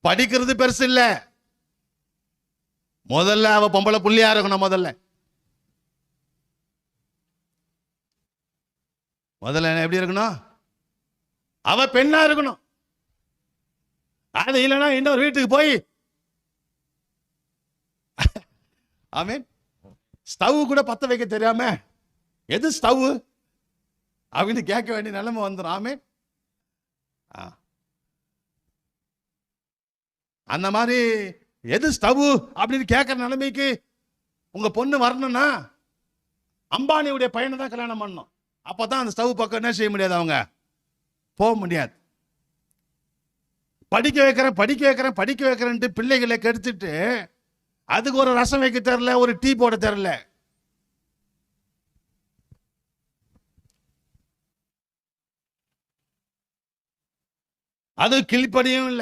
படிக்கிறது பெருசு இல்ல. முதல்ல அவ பொம்பளை புள்ளியா இருக்கணும். முதல்ல எப்படி இருக்கணும்? அவ பெண்ணா இருக்கணும். அது இல்லைன்னா இன்னொரு வீட்டுக்கு போய் ஆமீன் ஸ்டவ் கூட பத்த வைக்க தெரியாம எது ஸ்டவ் அப்படின்னு கேட்க வேண்டிய நிலைமை வந்துடும். ஆமீன். அந்த மாதிரி எது ஸ்டவ் அப்படின்னு கேட்கற நிலைமைக்கு உங்க பொண்ணு வரணும்னா அம்பானியுடைய பையனை தான் கல்யாணம் பண்ணணும். அப்பதான் அந்த ஸ்டவ் பக்கம் என்ன செய்ய முடியாது, அவங்க போக முடியாது. படிக்க வைக்கிறேன்ட்டு பிள்ளைகளை கெடுத்துட்டு அதுக்கு ஒரு ரசம் வைக்க தெரியல, ஒரு டீ போட தெரியல. அது கிளிப்படியும் இல்லை.